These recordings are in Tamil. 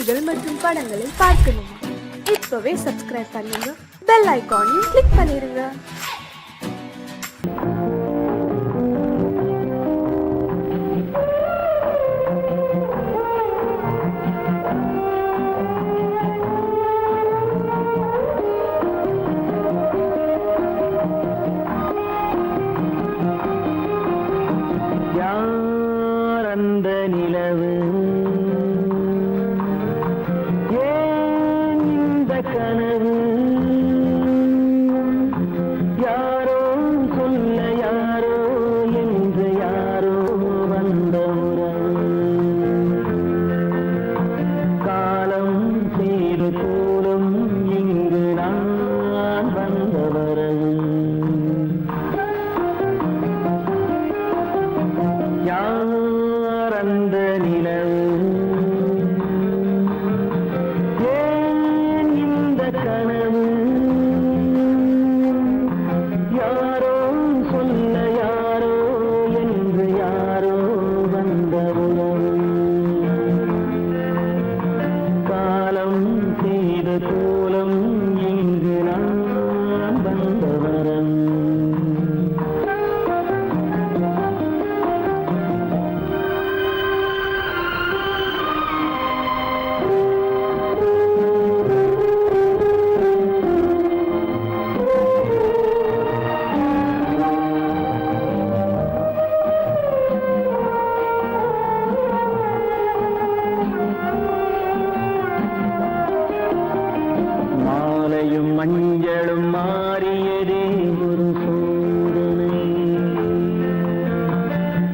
செய்திகள் மற்றும் படங்களை பார்க்கணுமா? இப்பவே சப்ஸ்கிரைப் பண்ணுங்க, பெல் ஐகானையும் கிளிக் பண்ணிருங்க. அந்த நிலவு ஏன் இந்த கனவு யாரோ சொல்ல யாரோ என்று யாரோ வந்த உறவு காலம் செய்து போலும் இங்கு நான் வந்த வரவு அந்த நிலவு ஏன் இந்த கனவு யாரோ சொல்ல யாரோ என்று யாரோ வந்த உறவு காலம் செய்த கோலம் இங்கு நான் வந்த வரவு மஞ்சளும் மாறியதே ஒரு சோதனை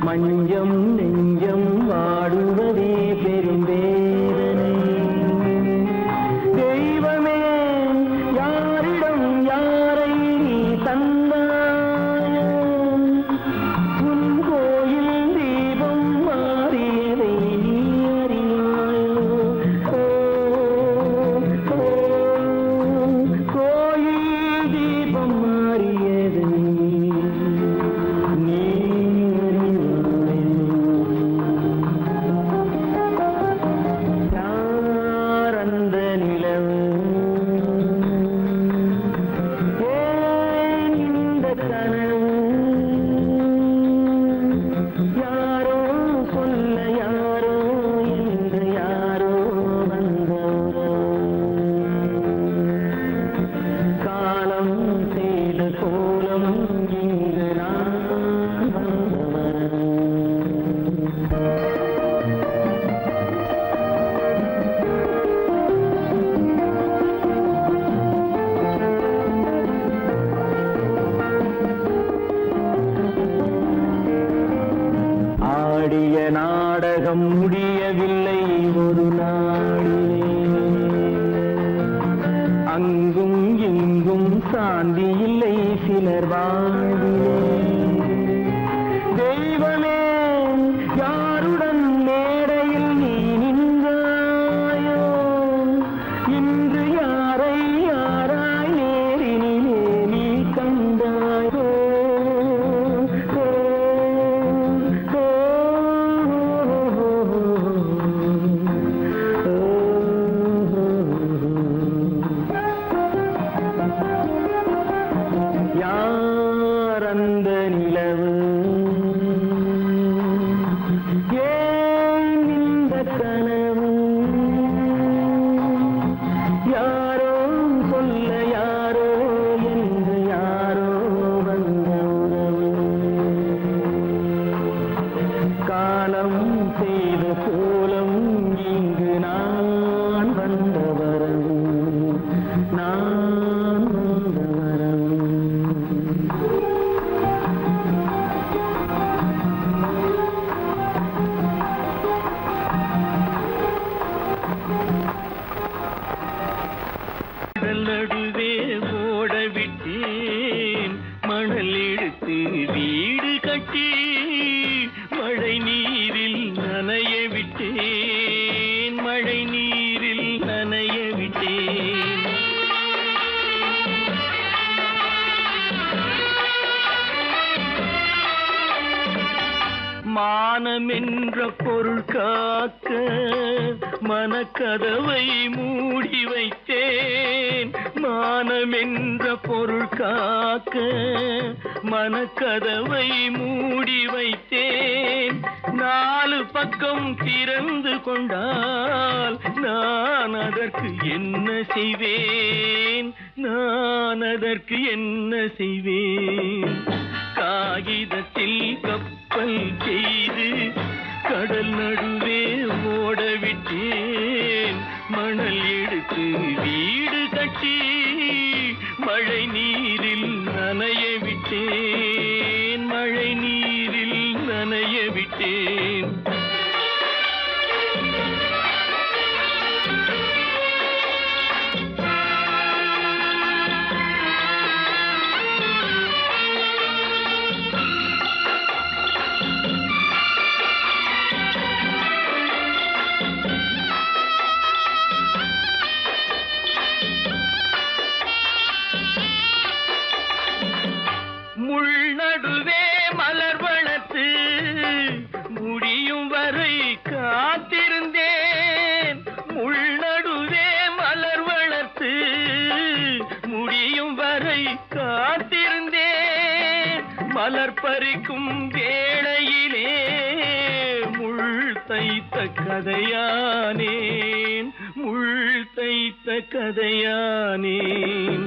மஞ்சம் நெஞ்சம் வாடுவதே பெரும் வேதனை தெய்வமே யாரிடம் யாரை நீ தந்தாயோ உன் கோயில் தீபம் மாறியதை நீ அறியாயோ யாரோ சொல்ல யாரோ என்று யாரோ வந்த காலம் செய்த கோலம் இங்கு நான் வந்தவர் ஆடிய நாடகம் முடியவில்லை ஒரு நாளிலே அங்கும் இங்கும் சாந்தி இல்லை சிலர் வாழ்விலே தெய்வமே யாருடன் மேடையில் நீ நின்றாயோ இன்று யாரை யாராய் நேரினிலே நீ கண்டாயோ அந்த நிலவு ஏன் இந்த கனவு யாரோ சொல்ல யாரோ என்று யாரோ வந்த உறவு காலம் செய்த கோலம் இங்கு நான் வந்த வரவு நான் வந்த வரவு நடுவே ஓட விட்டேன் மணல் எடுத்து வீடு கட்டி மழை நீரில் நனைய விட்டேன் மழை நீரில் நனைய விட்டேன் மான மானமென்ற பொருள் காக்க மனக்கதவை மூடி வைத்தேன். மானமென்ற பொருள் காக்க மனக்கதவை மூடி வைத்தேன். 4 பக்கம் திறந்து கொண்டால் நான் அதற்கு என்ன செய்வேன்? நான் அதற்கு என்ன செய்வேன்? காகிதத்தில் கப்பல் செய்து கடல் நடுவே ஓடவிட்டேன். மணல் எடுத்து வீடு கட்டி மழை நீரில் நனைய விட்டேன். மழை நீரில் நனைய விட்டேன். முள்நடுவே மலர் வளர்த்து முடியும் வரை காத்திருந்தேன். முள்நடுவே மலர் வளர்த்து முடியும் வரை காத்திருந்தேன். மலர் பறிக்கும் வேளையிலே முள் தைத்த கதையானேன். முள் தைத்த கதையானேன்.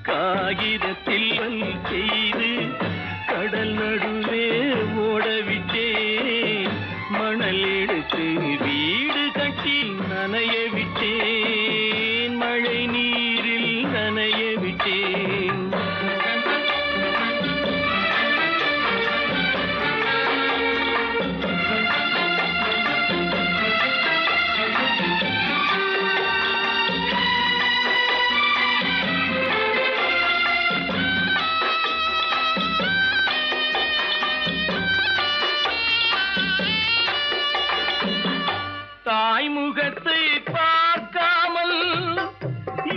காகிதத்தில் செய்து கடல் நடுவே ஓடவிட்டேன். மணல் எடுத்து வீடு கட்டி நனைய விட்டேன். மழை நீரில் நனைய விட்டேன். தாய் முகத்தை பார்க்காமல்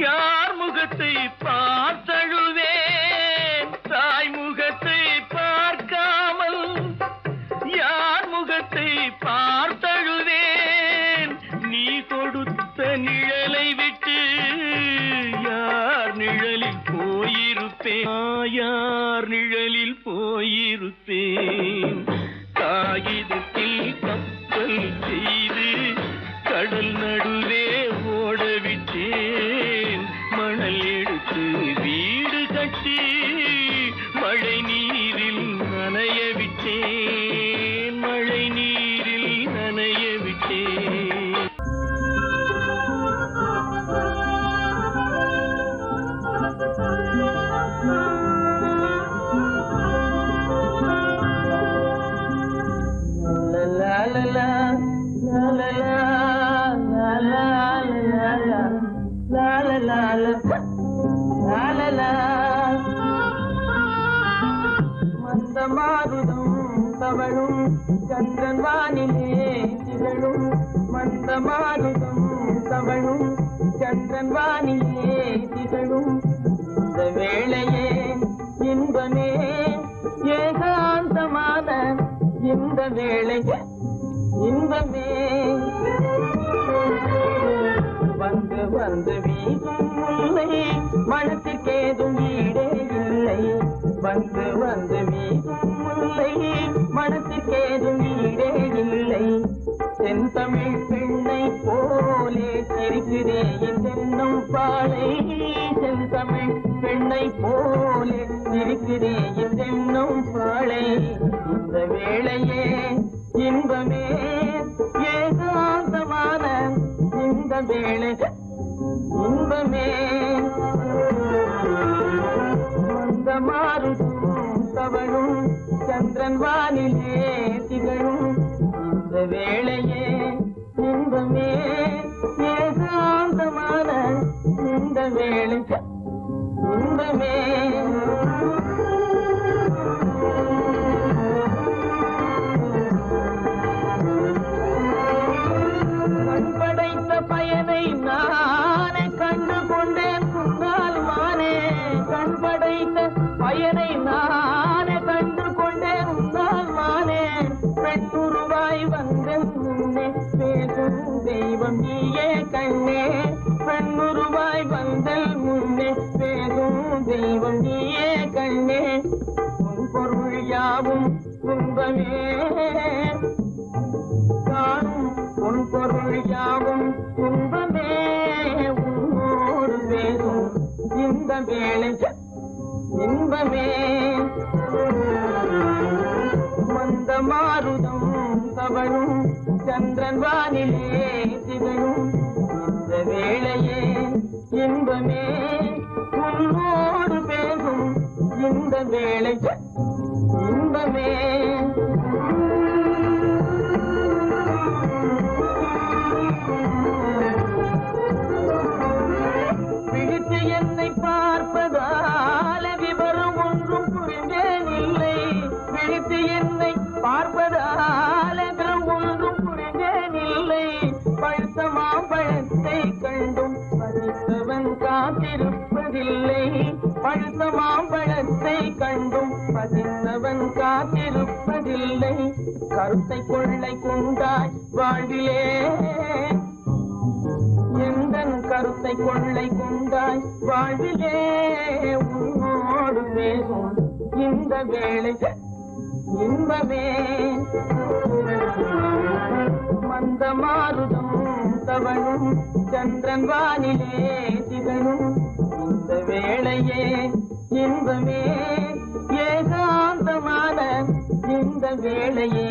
யார் முகத்தை பார்த்தழுவேன். தாய் முகத்தை பார்க்காமல் யார் முகத்தை பார்த்தழுவேன். நீ கொடுத்த நிழலை விட்டு யார் நிழலில் போயிருப்பேன். யார் நிழலில் போயிருப்பேன். காகிதத்தில் கப்பல் செய்து கடல் நடுவே ஓடவிட்டேன். மணல் எடுத்து வீடு கட்டி மழை நீரில் நனைய விட்டேன். மழை நீரில் நனைய விட்டேன். மந்தமாருதம் தவழும் சந்திரன் வானிலே திகழும். மந்தமாருதம் தவழும் சந்திரன் வானிலே திகழும். இந்த வேளையே இன்பமே ஏகாந்தமான இந்த வேளை இன்பமே. வந்து வந்து வீசும் முல்லை மனத்திற்கேதும் ஈடே இல்லை. வந்து வந்து வீசும் முல்லை மனத்திற்கேதும் ஈடே இல்லை. தென்தமிழ் பெண்ணை போலே சிரிக்கிறே என் தென்னம் பாலை. தென்தமிழ் பெண்ணை போலே சிரிக்கிறே என் தென்னம் பாலை. இந்த வேளையே இன்பமே ஏகாந்தமான இந்த வேளை இன்பமே. மந்தமாருதம் தவழும் சந்திரன் வானிலே திகழும். இந்த வேளையே இன்பமே ஏகாந்தமான இந்த வேளை இன்பமே. பயனை நானே கண்டு கொண்டே கண்ணே பெண்ணுருவாய் வந்தல் முன்னே பேசும் தெய்வம் நீயே கண்ணே உன் பொருள் யாவும் துன்பமே காணும் உன் பொருள் யாவும் துன்பமே உன்னோடு பேசும் இந்த வேளை இன்பமே மந்த மாருதம் தவழும் சந்திரன் வானிலே திகழும் இந்த வேளையே இன்பமே உன்னோடு பேசும் இந்த வேளை இன்பமே பிடித்து என்னை பார்ப்பதால விவரம் ஒன்றும் புரிந்தேன் இல்லை பிடித்து என்னை பார்ப்பதால விவரம் ஒன்றும் புரிந்தேன் இல்லை பழுத்த மாம்பழத்தை கண்டும் பசித்தவன் காத்திருப்பதில்லை பழுத்த மாம்பழத்தை கண்டும் பசித்தவன் காத்திருப்பதில்லை கருத்தை கொள்ளை கொண்டாய் வாழ்விலே எந்தன் கருத்தை கொள்ளை கொண்டாய் வாழ்விலே உன்னோடு பேசும் இந்த வேளை இன்பமே மந்த மாருதம் தவழும் சந்திரன் வானிலே திகழும் இந்த வேளையே இன்பமே ஏகாந்தமான இந்த வேளையே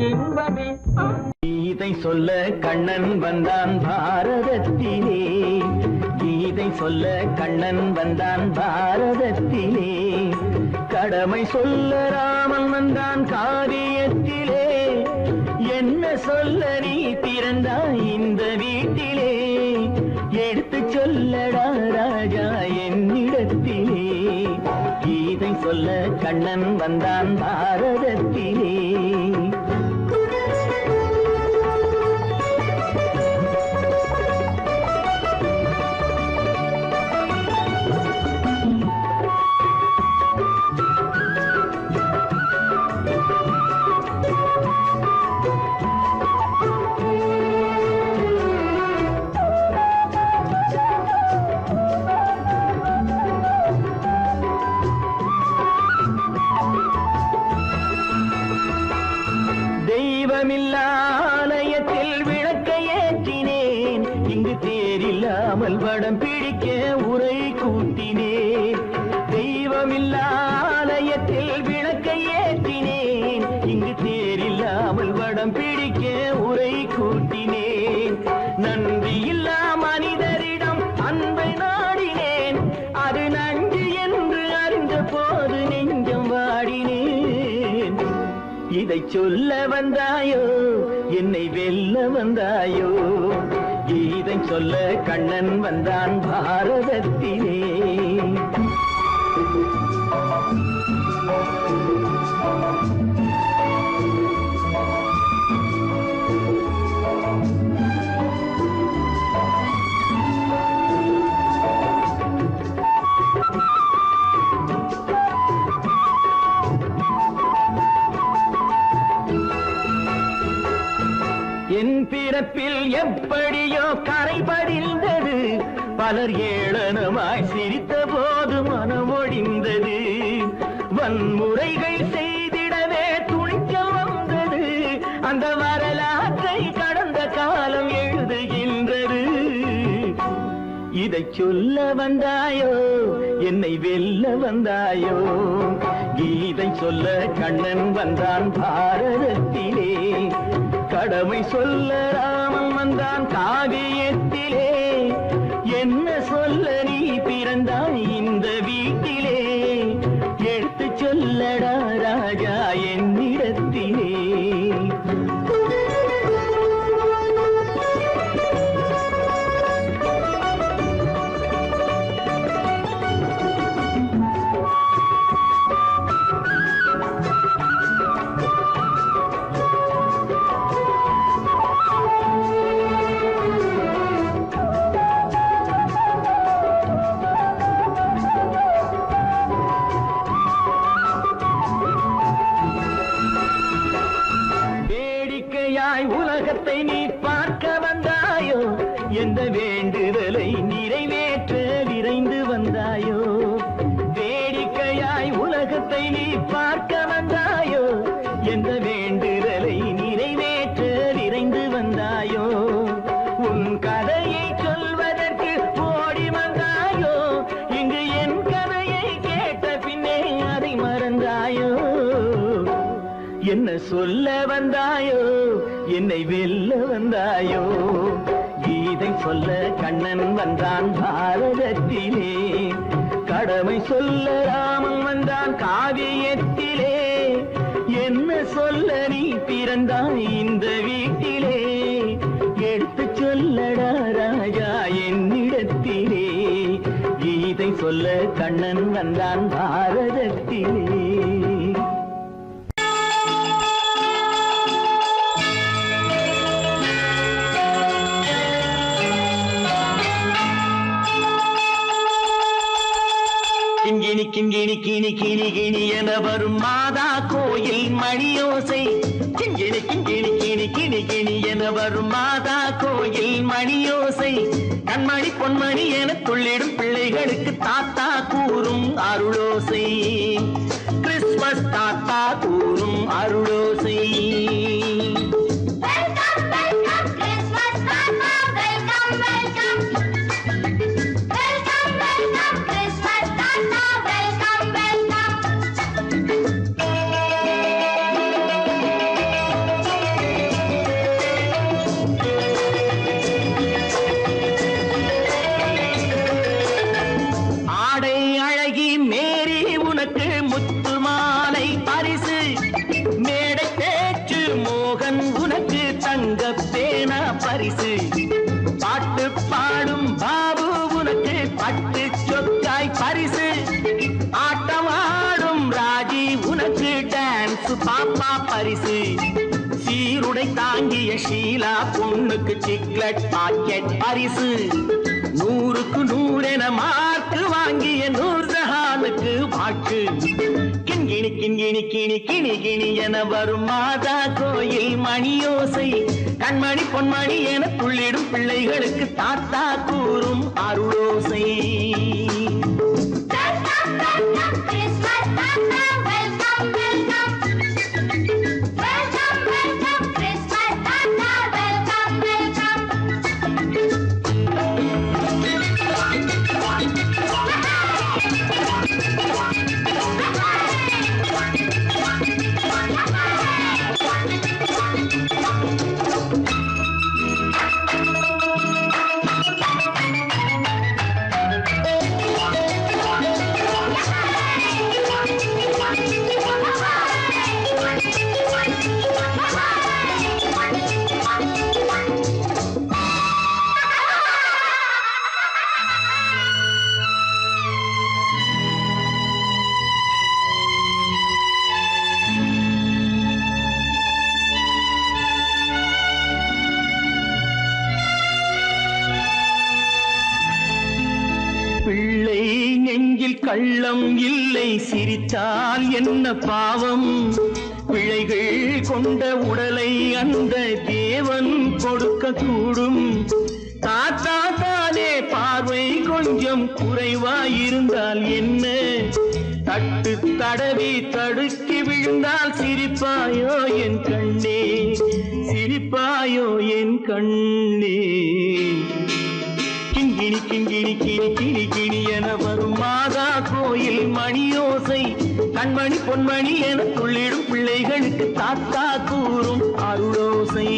இன்பமே கீதை சொல்ல கண்ணன் வந்தான் பாரதத்திலே கீதை சொல்ல கண்ணன் வந்தான் பாரதத்திலே கடமை சொல்ல ராமன் வந்தான் காரியத்திலே என்ன சொல்ல நீ பிறந்தாய் இந்த வீட்டிலே எடுத்து சொல்லடா ராஜா என்னிடத்திலே கீதை சொல்ல கண்ணன் வந்தான் பாரதத்திலே ஆலயத்தில் விளக்கை ஏற்றினேன் இங்கு தேரில்லாமல் வடம் பிடிக்க உரை கூட்டினேன் தெய்வமில்லா ஆலயத்தில் விளக்கை ஏற்றினேன் இங்கு தேரில்லாமல் வடம் பிடிக்க உரை கூட்டினேன் நன்றியில்லா மனிதரிடம் அன்பை நாடினேன் அது நன்றி என்று அறிந்த போது நெஞ்சம் வாடினேன் இதை சொல்ல வந்தாயோ என்னை வெல்ல வந்தாயோ இதை சொல்ல கண்ணன் வந்தான் பாரதத்திலே என் பிறப்பில் எப்படியோ கரை படிந்தது பலர் ஏளனமாய் சிரித்த போது மனமொழிந்தது வன்முறைகள் செய்திடவே துணிச்சல் வந்தது அந்த வரலாற்றை கடந்த காலம் எழுதுகின்றது இதை சொல்ல வந்தாயோ என்னை வெல்ல வந்தாயோ கீதை சொல்ல கண்ணன் வந்தான் பாரதத்திலே கடமை சொல்ல ராமன் வந்தான் காவியத்திலே என்ன சொல்ல நீ பிறந்தாய் இந்த வீட்டிலே எடுத்து சொல்லடா ராஜா என்னிடத்திலே இந்த வேண்டுதலை நிறைவேற்ற விரைந்து வந்தாயோ வேடிக்கையாய் உலகத்தை நீ பார்க்க வந்தாயோ எந்த வேண்டுதலை நிறைவேற்ற விரைந்து வந்தாயோ உன் கதையை சொல்வதற்கு ஓடி வந்தாயோ இங்கு என் கதையை கேட்ட பின்னே அதை மறந்தாயோ என்ன சொல்ல வந்தாயோ என்னை வெல்ல வந்தாயோ கீதை சொல்ல கண்ணன் வந்தான் பாரதத்திலே கடமை சொல்ல ராமன் வந்தான் காவியத்திலே என்ன சொல்ல நீ பிறந்தாய் இந்த வீட்டிலே எடுத்து சொல்லடா ராஜா என்னிடத்திலே கீதை சொல்ல கண்ணன் வந்தான் பாரதத்திலே கிண்கிணி கிண்கிணி கிணி கிணி கிணி என வரும் மாதா கோயில் மணியோசை கிண்கிணி கிண்கிணி கிணி கிணி கிணி என வரும் மாதா கோயில் மணியோசை கண்மணி பொன்மணி என துள்ளிடும் பிள்ளைகளுக்கு தாத்தா கூறும் அருளோசை கிறிஸ்துமஸ் தாத்தா கூறும் அருளோசை பரிசு பாட்டு பாடும் பாபு உனக்கு பட்டு சொக்காய் பரிசு ஆட்டமாடும் ராஜி உனக்கு டான்ஸ் பாப்பா பரிசு சீருடை தாங்கிய ஷீலா பொண்ணுக்கு சிக்லெட் பாக்கெட் பரிசு 100க்கு 100 என மார்க்கு வாங்கிய நூர்ஜஹானுக்கு வாக்கு கிண்கிணி கிண்கிணி கிணி கிணி கிணி என வரும் மாதா கோயில் மணியோசை கண்மணி பொன்மணி என துள்ளிடும் பிள்ளைகளுக்கு தாத்தா கூறும் அருளோசை கள்ளம் இல்லை சிரித்தால் என்ன பாவம் பிழைகள் கொண்ட உடலை அந்த தேவன் கொடுக்க கூடும் தாத்தா தானே பார்வை கொஞ்சம் குறைவாயிருந்தால் என்ன தட்டு தடவி தடுக்கி விழுந்தால் சிரிப்பாயோ என் கண்ணே சிரிப்பாயோ என் கண்ணே கிண்கிணி கிண்கிணி கிணி கிணி கிணி என வரும் மாதா கோயில் மணியோசை கண்மணி பொன்மணி என துள்ளிடும் பிள்ளைகளுக்கு தாத்தா கூறும் அருளோசை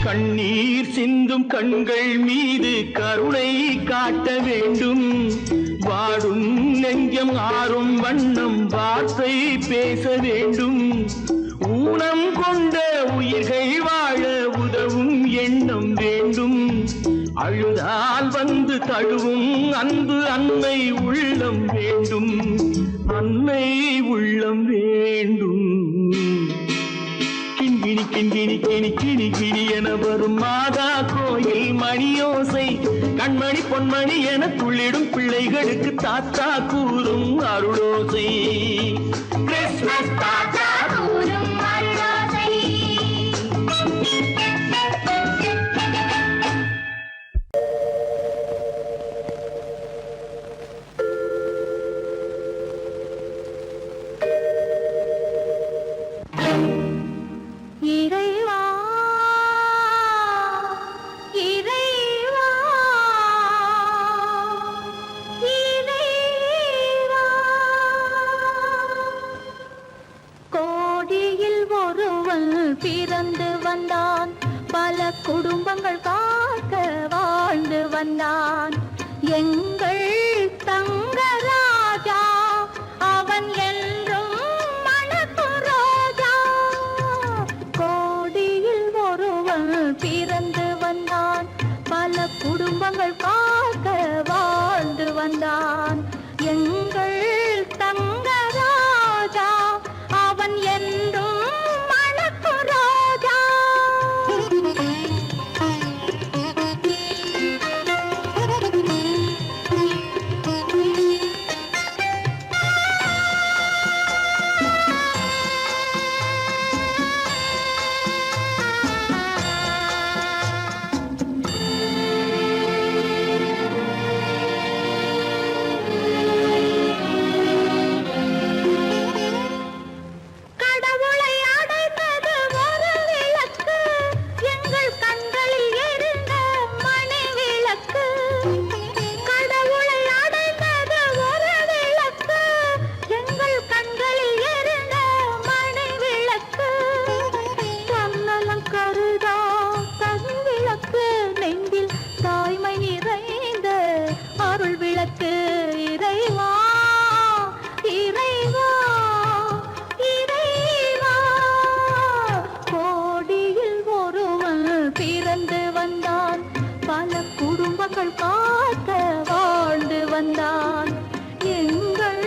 கண்ணீர் சிந்தும் கண்கள் மீது கருணை காட்ட வேண்டும் வாடும் நெஞ்சம் ஆறும் வண்ணம் வார்த்தை பேச வேண்டும் ஊனம் கொண்ட உயிர்கள் வாழ உதவும் எண்ணம் வேண்டும் அழுதால் வந்து தழுவும் அன்பு அன்னை உள்ளம் வேண்டும் அன்னை உள்ளம் வேண்டும் கிண்கிணி கிண்கிணி கிணி கிணி கிணி என வரும் மாதா கோயில் மணியோசை கண்மணி பொன்மணி என துள்ளிடும் பிள்ளைகளுக்கு தாத்தா கூறும் அருளோசை கிறிஸ்துமஸ் தாத்தா கூறும் அருளோசை. இறைவா இறைவா இறைவா கோடியில் ஒருவன் பிறந்து வந்தான் பல குடும்பங்கள் காக்க வாழ்ந்து வந்தான் எங்கள் தங்கராஜா அவன் என்றும் மணக்கும் ரோஜா கோடியில் ஒருவன் பிறந்து வந்தான் பல குடும்பங்கள் காக்க வாழ்ந்து வந்தான் எங்கள் தங்கராஜா அவன் என்றும் மணக்கும் ரோஜா. கடவுளை அடைந்தது ஒரு விளக்கு எங்கள் கண்களில் எரிந்த மணி விளக்கு கடவுளை அடைந்தது ஒரு விளக்கு எங்கள் கண்களில் எரிந்த மணி விளக்கு தன்னலம் கருதா தன் விளக்கு நெஞ்சில் தாய்மை நிறைந்த அருள் விளக்கு இறைவா இறைவா இறைவா கோடியில் ஒருவன் பிறந்து வந்தான் பல குடும்பங்கள் காக்க வாழ்ந்து வந்தான் எங்கள்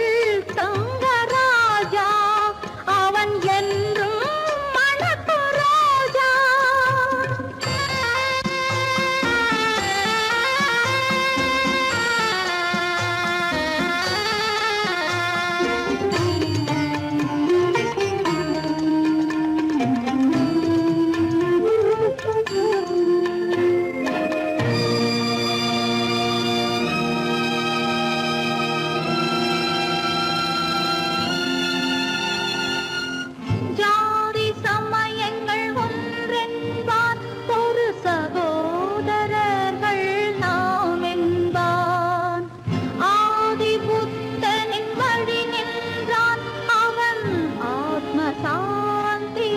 தங்கராஜா அவன் என்றும் மணக்கும் ரோஜா. ஜாதி சமயங்கள் ஒன்றென்பான் ஒரு சகோதரர்கள் நாம் என்பான் ஆதி புத்தனின் வழி நின்றான் அவன் ஆத்ம சாந்தி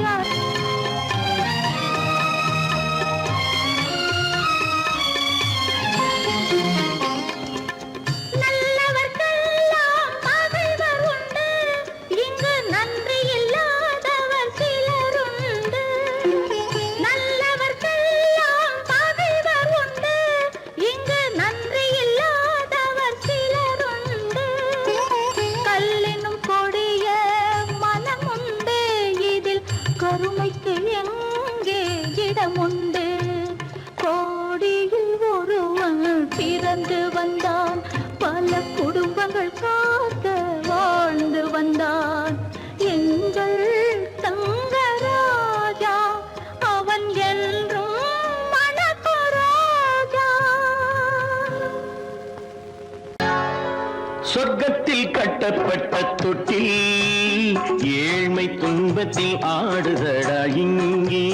நல்லவர்க்கெல்லாம் பகைவர் உண்டு இங்கு நன்றி இல்லாதவர் சிலருண்டு நல்லவர்க்கெல்லாம் பகைவர் உண்டு இங்கு நன்றி இல்லாதவர் சிலருண்டு கல்லினும் கொடிய மனம் உண்டு இதில் கருமைக்கு எங்கே இடமுண்டு கோடியில் ஒருவன் பிறந்து வந்தான் பல குடும்பங்கள் காக்க வாழ்ந்து வந்தான் எங்கள் தங்கராஜா அவன் என்றும் மணக்கும் ரோஜா. சொர்க்கத்தில் கட்டப்பட்ட தொட்டில் ஏழ்மை துன்பத்தில் ஆடுதடா இங்கே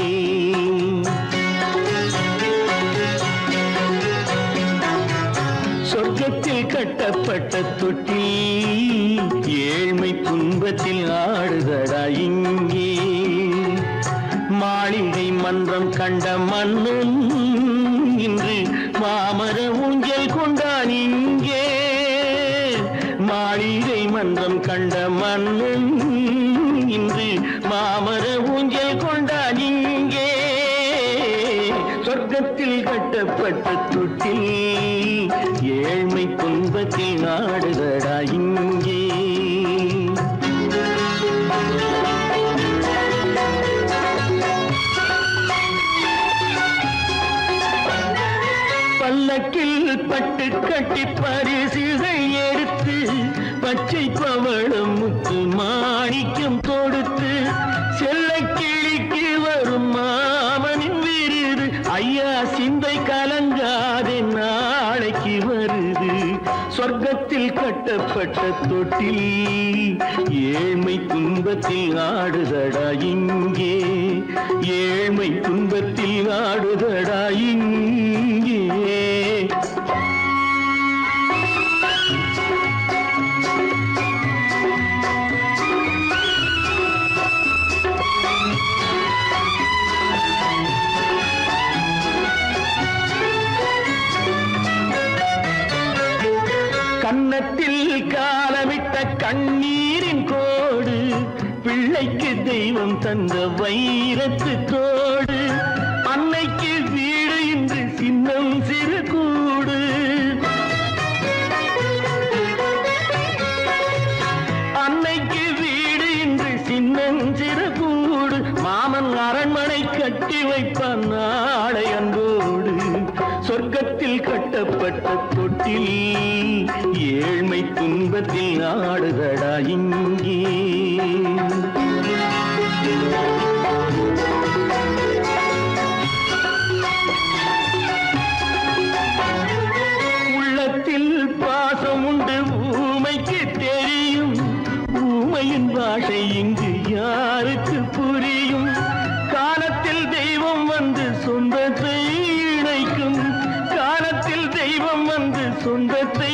சொர்க்கத்தில் கட்டப்பட்ட தொட்டில் ஏழ்மை துன்பத்தில் ஆடுதடா இங்கே மாளிகை மன்றம் கண்ட மன்னன் இன்று மாமர ஊஞ்சல் கொண்டான் இங்கே மாளிகை மன்றம் கண்ட மன்னன் இன்று மாமர ஊஞ்சல் கொண்டான் இங்கே சொர்க்கத்தில் கட்டப்பட்ட தொட்டில் ஏழ்மை துன்பத்தில் நாடுதடா இங்கே பல்லக்கில் பட்டு கட்டி பரிசுகள் எடுத்து பச்சை பவளம் முத்து மாணிக்கம் கொடுத்து செல்ல கிளிக்கு வரும் மாமனின் விருது ஐயா சிந்தை கலங்காதே நாளைக்கு வருது சொர்க்கத்தில் கட்டப்பட்ட தொட்டில் ஏழ்மை துன்பத்தில் ஆடுதடா இங்கே ஏழ்மை துன்பத்தில் ஆடுதடா இங்கே கன்னத்தில் காலமிட்ட கண்ணீரின் கோடு பிள்ளைக்கு தெய்வம் தந்த வைரத்து தோடு அன்னைக்கு வீடு இன்று சின்னம் சிறு கூடு அன்னைக்கு வீடு இன்று சின்னம் சிறு கூடு மாமன் அரண்மனை கட்டி வைப்பான் நாளை அன்போடு சொர்க்கத்தில் கட்டப்பட்ட தொட்டில் ஏழ்மை துன்பத்தில் ஆடுதடா இங்கே உள்ளத்தில் பாசம் உண்டு ஊமைக்கு தெரியும் ஊமையின் பாஷை இங்கு யாருக்கு புரியும் காலத்தில் தெய்வம் வந்து சொந்தத்தை இணைக்கும் காலத்தில் தெய்வம் வந்து சொந்தத்தை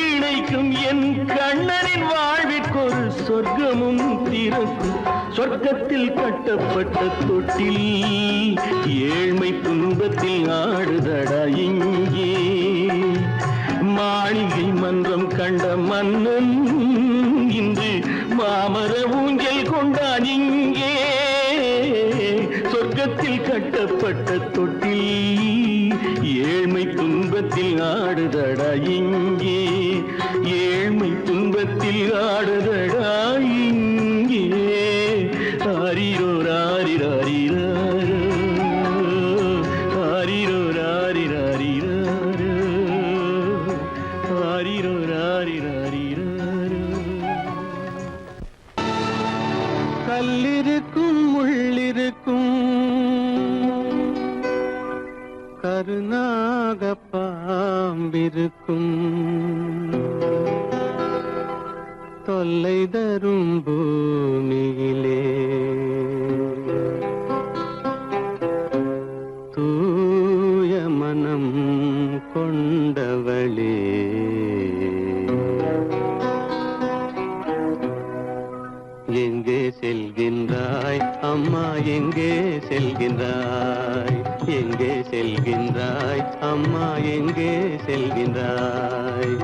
இணைக்கும் என் கண்ணனின் வாழ்விற்கொரு சொர்க்கமும் திறக்கும் சொர்க்கத்தில் கட்டப்பட்ட தொட்டில் ஏழ்மை துன்பத்தில் ஆடுதடா இங்கே மாளிகை மன்றம் கண்ட மன்னன் இன்று மாமர ஊஞ்சல் கொண்டான் இங்கே சொர்க்கத்தில் கட்டப்பட்ட தொட்டில் ஏழ்மை துன்பத்தில் ஆடுதடா இங்கே ஏழ்மை துன்பத்தில் ஆடுதடா இங்கே ஆரிரோ ராரிராரிரோ ஆரிரோ ராரிராரிரோ ஆரிரோ ராரிராரிரோ கல்லிருக்கும் முள்ளிருக்கும் கருநாக பாம்பிருக்கும் தொல்லை தரும் பூமியிலே தூய மனம் கொண்டவளே எங்கே செல்கின்றாய் அம்மா எங்கே செல்கின்றாய் எங்கே செல்கின்றாய் அம்மா எங்கே செல்கின்றாய்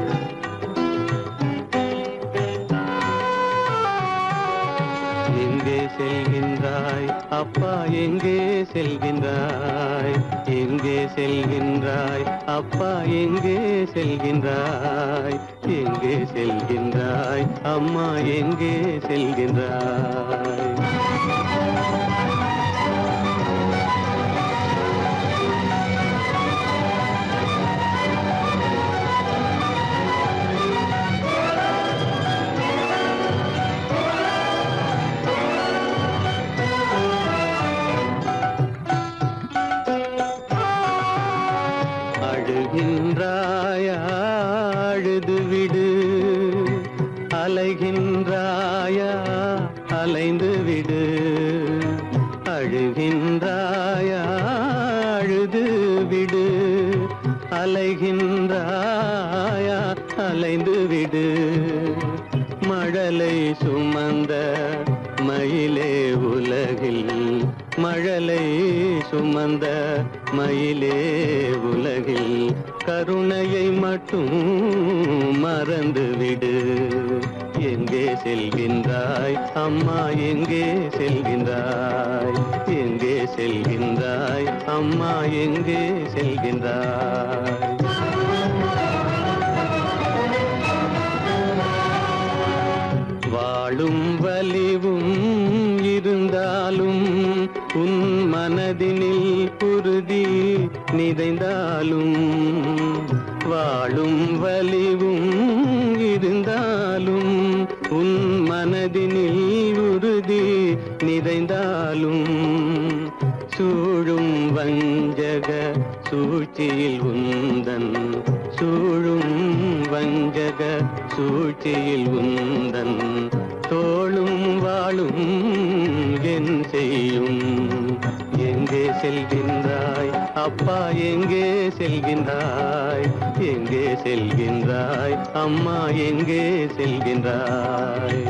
எங்கே செல்கின்றாய் அப்பா எங்கே செல்கின்றாய் எங்கே செல்கின்றாய் அப்பா எங்கே செல்கின்றாய் எங்கே செல்கின்றாய் அம்மா எங்கே செல்கின்றாய் அழுகின்றாயா அழுது விடு அலைகின்றாயா அலைந்து விடு அழுகின்றாயா அழுது விடு அலைகின்றாயா அலைந்து விடு மழலை சுமந்த மயிலே உலகில் மழலை சுமந்த மயிலே உலகில் கருணையை மட்டும் மறந்துவிடு எங்கே செல்கின்றாய் அம்மா எங்கே செல்கின்றாய் எங்கே செல்கின்றாய் அம்மா எங்கே செல்கின்றாய் வாழும் வலிவும் இருந்தாலும் உன் மனதினில் உறுதி நிதைந்தாலும் வாழும் வலிவும் இருந்தாலும் உன் மனதினில் உறுதி நிறைந்தாலும் சூழும் வஞ்சக சூழ்ச்சியில் உந்தன் சூழும் வஞ்சக சூழ்ச்சியில் உந்தன் தோளும் வாழும் என் செய்யும் எங்கே செல்கின்றாய் அப்பா எங்கே செல்கின்றாய் எங்கே செல்கின்றாய் அம்மா எங்கே செல்கின்றாய்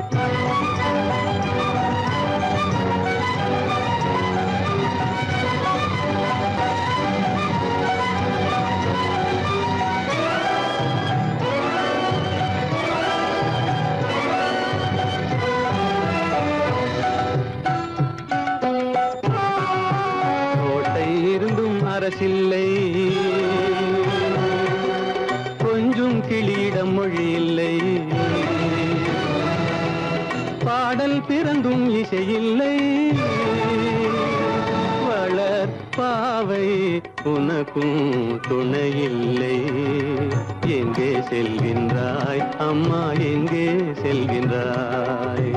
அரசில்லை கொஞ்சம் கிளியிடம் மொழி இல்லை பாடல் பிறந்தும் இசையில்லை வளர் பாவை உனக்கும் துணையில்லை எங்கே செல்கின்றாய் அம்மா எங்கே செல்கின்றாய்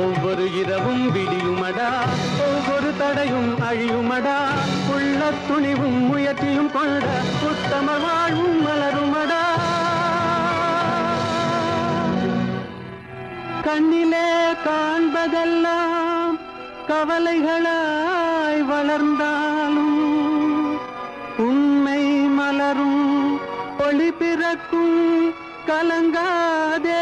ஒவ்வொரு இரவும் விடியுமடா ஒவ்வொரு தடையும் அழியுமடா உள்ள துணிவும் முயற்சியும் கொண்ட உத்தம வாழ்வும் மலருமடா கண்ணிலே காண்பதெல்லாம் கவலைகளாய் வளர்ந்தாலும் உண்மை மலரும் ஒளி பிறக்கும் கலங்காதே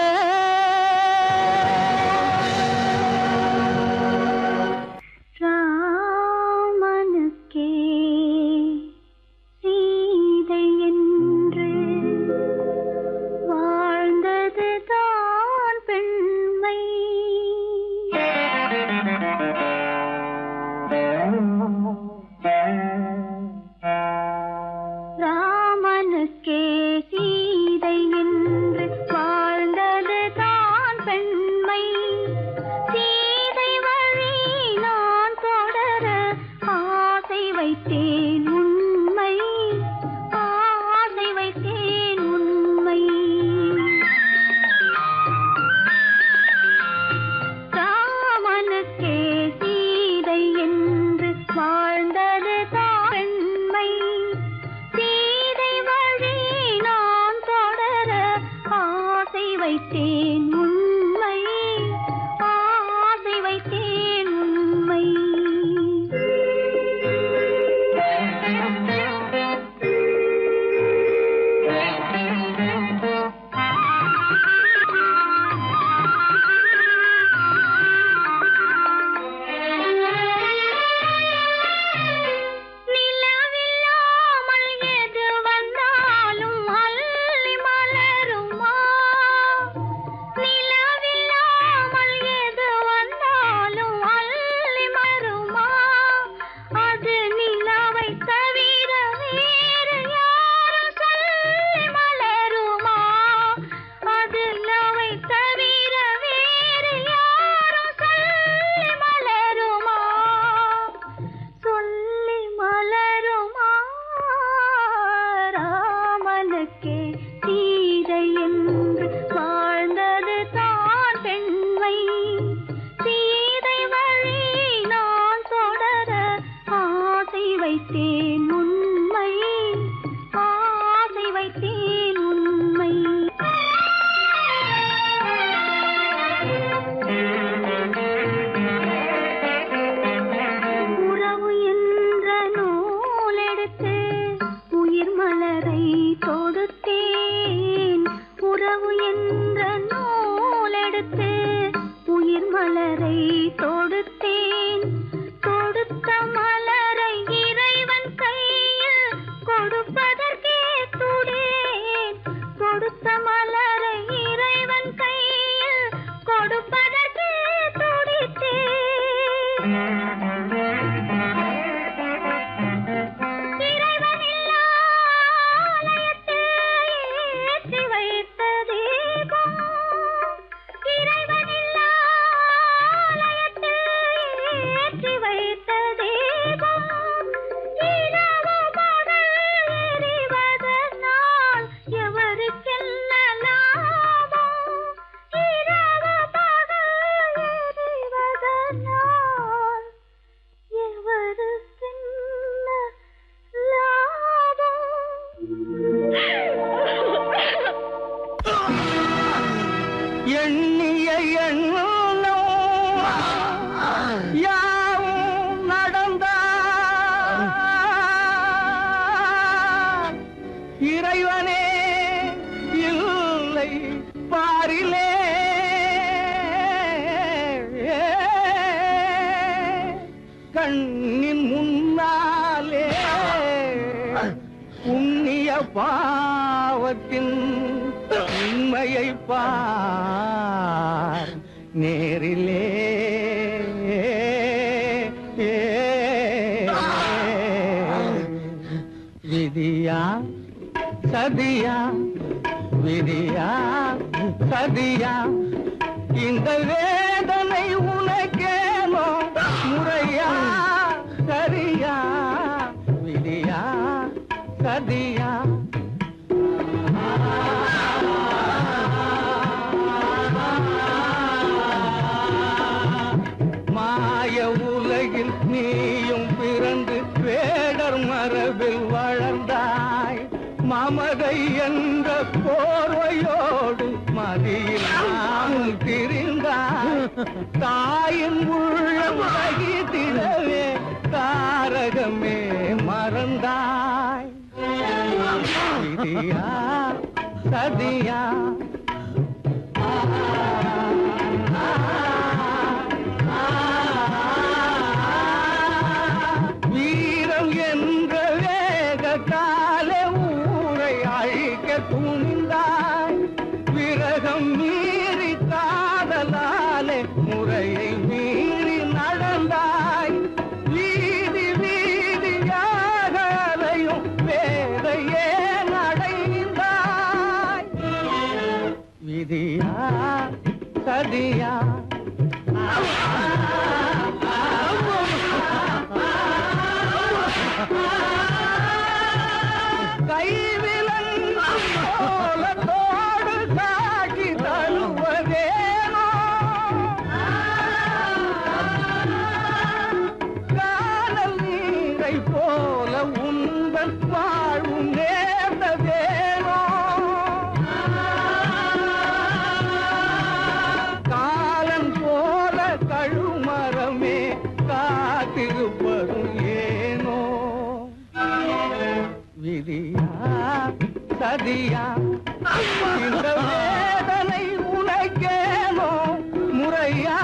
கண்ணின் முன்னாலே புண்ணிய பாவத்தின் உண்மையை பார் நேரிலே. விதியா சதியா விதியா சதியா இந்த வேதனை உனக்கேனோ முறையா சரியா விதியா சதியா. மாய உலகில் நீயும் பிறந்து வேடர் மரபில் வளர்ந்தாய். மமதை என்ற போர்வையோடு மதியில்லாமல் திரிந்தாய். தாயின் உள்ளம் வகித்திடவே தாரகமே மறந்தாய். விதியா சதியா வீரம் என்ற வேக காலே ஊரை அழிக்க துணிந்தாய். விரகம் மீறி காதலாலே முறையை மீறி நடந்தாய். வீதி வீதியாக அலையும் வேதையே நடைந்தாய். விதியா சதியா கைவிலன் கோலத்தோடு காட்சி தருவதேனோ. காணல் நீரை போல உந்தன் வாழ்வும் நேர்ந்ததேனோ. காலன் போல கழுமரமே காத்திருப்பதும் ஏனோ. விதியா சதியா இந்த வேதனை உனக்கேனோ முறையா